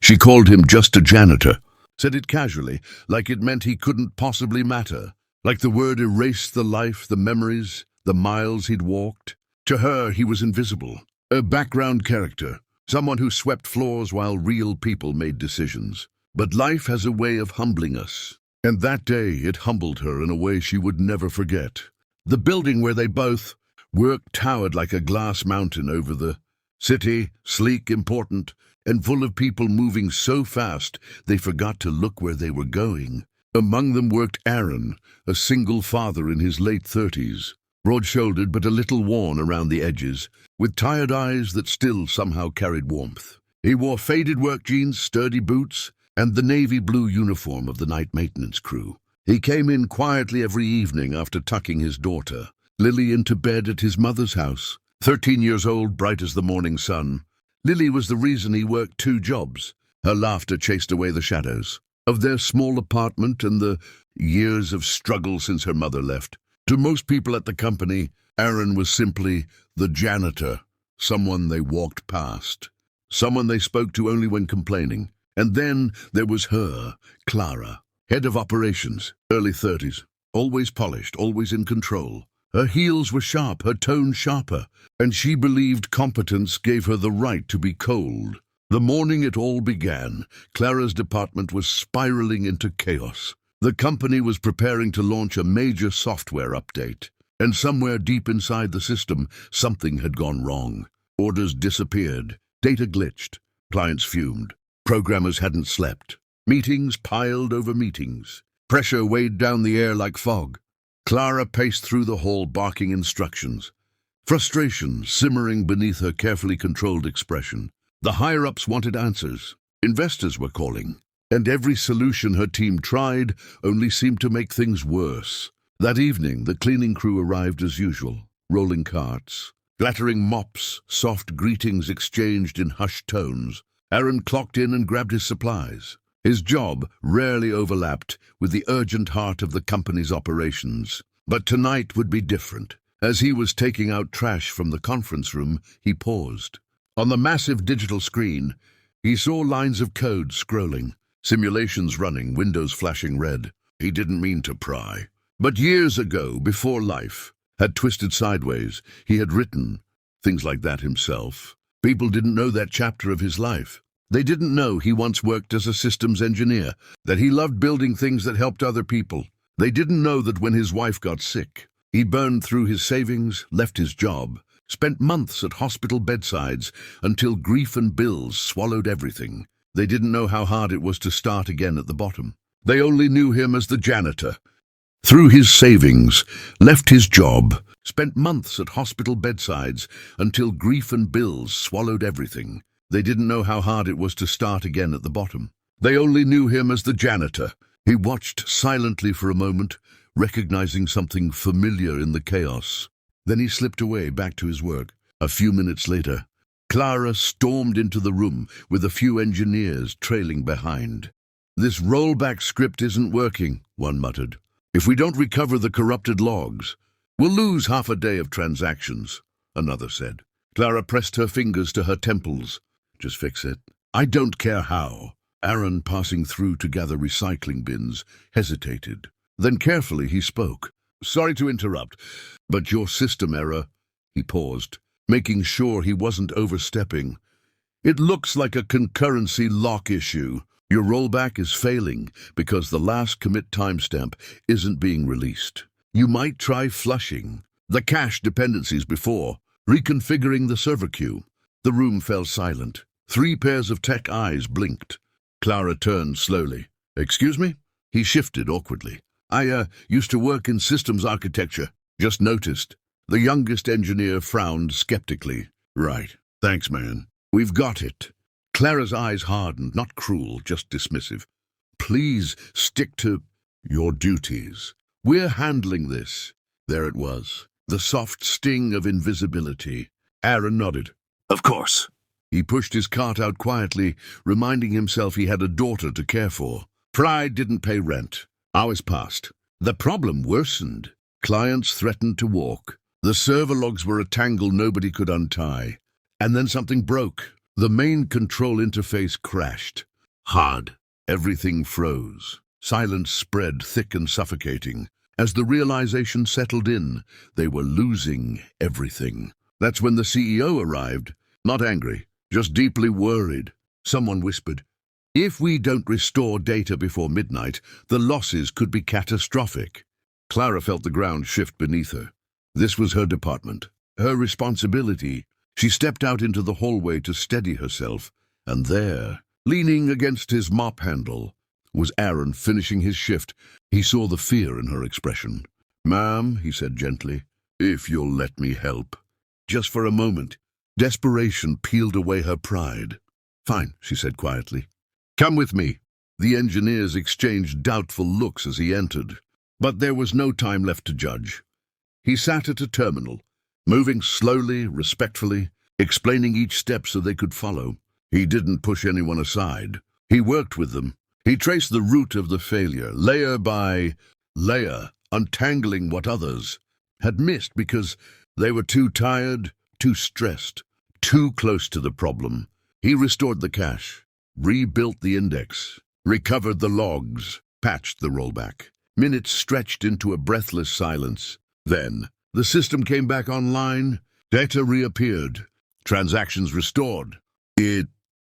She called him just a janitor, said it casually, like it meant he couldn't possibly matter, like the word erased the life, the memories, the miles he'd walked. To her, he was invisible, a background character, someone who swept floors while real people made decisions. But life has a way of humbling us, and that day it humbled her in a way she would never forget. The building where they both worked towered like a glass mountain over the city, sleek, important, and full of people moving so fast they forgot to look where they were going. Among them worked Aaron, a single father in his late 30s, broad-shouldered but a little worn around the edges, with tired eyes that still somehow carried warmth. He wore faded work jeans, sturdy boots, and the navy blue uniform of the night maintenance crew. He came in quietly every evening after tucking his daughter, Lily, into bed at his mother's house. 13 years old, bright as the morning sun, Lily was the reason he worked 2 jobs. Her laughter chased away the shadows of their small apartment and the years of struggle since her mother left. To most people at the company, Aaron was simply the janitor, someone they walked past, someone they spoke to only when complaining. And then there was her, Clara, head of operations, early 30s, always polished, always in control. Her heels were sharp, her tone sharper, and she believed competence gave her the right to be cold. The morning it all began, Clara's department was spiraling into chaos. The company was preparing to launch a major software update, and somewhere deep inside the system, something had gone wrong. Orders disappeared, data glitched, clients fumed. Programmers hadn't slept. Meetings piled over meetings. Pressure weighed down the air like fog. Clara paced through the hall barking instructions, frustration simmering beneath her carefully controlled expression. The higher-ups wanted answers. Investors were calling, and every solution her team tried only seemed to make things worse. That evening, the cleaning crew arrived as usual, rolling carts, clattering mops, soft greetings exchanged in hushed tones. Aaron clocked in and grabbed his supplies. His job rarely overlapped with the urgent heart of the company's operations. But tonight would be different. As he was taking out trash from the conference room, he paused. On the massive digital screen, he saw lines of code scrolling, simulations running, windows flashing red. He didn't mean to pry. But years ago, before life had twisted sideways, he had written things like that himself. People didn't know that chapter of his life. They didn't know he once worked as a systems engineer, that he loved building things that helped other people. They didn't know that when his wife got sick, he burned through his savings, left his job, spent months at hospital bedsides until grief and bills swallowed everything. They didn't know how hard it was to start again at the bottom. They only knew him as the janitor. Through his savings, left his job, spent months at hospital bedsides until grief and bills swallowed everything. They didn't know how hard it was to start again at the bottom. They only knew him as the janitor. He watched silently for a moment, recognizing something familiar in the chaos. Then he slipped away back to his work. A few minutes later, Clara stormed into the room with a few engineers trailing behind. "This rollback script isn't working," one muttered. "If we don't recover the corrupted logs, we'll lose half a day of transactions," another said. Clara pressed her fingers to her temples. "Just fix it." "I don't care how." Aaron, passing through to gather recycling bins, hesitated. Then carefully he spoke. "Sorry to interrupt, but your system error." He paused, making sure he wasn't overstepping. "It looks like a concurrency lock issue. Your rollback is failing because the last commit timestamp isn't being released. You might try flushing the cache dependencies before reconfiguring the server queue." The room fell silent. 3 pairs of tech eyes blinked. Clara turned slowly. "Excuse me?" He shifted awkwardly. I used to work in systems architecture. Just noticed." The youngest engineer frowned skeptically. "Right. Thanks, man. We've got it." Clara's eyes hardened, not cruel, just dismissive. "Please stick to your duties. We're handling this." There it was, the soft sting of invisibility. Aaron nodded. "Of course." He pushed his cart out quietly, reminding himself he had a daughter to care for. Pride didn't pay rent. Hours passed. The problem worsened. Clients threatened to walk. The server logs were a tangle nobody could untie. And then something broke. The main control interface crashed. Hard. Everything froze. Silence spread thick and suffocating. As the realization settled in, they were losing everything. That's when the CEO arrived, not angry, just deeply worried. Someone whispered, "If we don't restore data before midnight, the losses could be catastrophic." Clara felt the ground shift beneath her. This was her department, her responsibility. She stepped out into the hallway to steady herself, and there, leaning against his mop handle, was Aaron finishing his shift. He saw the fear in her expression. "Ma'am," he said gently, "if you'll let me help." Just for a moment, desperation peeled away her pride. "Fine," she said quietly. "Come with me." The engineers exchanged doubtful looks as he entered. But there was no time left to judge. He sat at a terminal, moving slowly, respectfully, explaining each step so they could follow. He didn't push anyone aside. He worked with them. He traced the root of the failure, layer by layer, untangling what others had missed because they were too tired, too stressed, too close to the problem. He restored the cache, rebuilt the index, recovered the logs, patched the rollback. Minutes stretched into a breathless silence. Then, the system came back online, data reappeared, transactions restored. It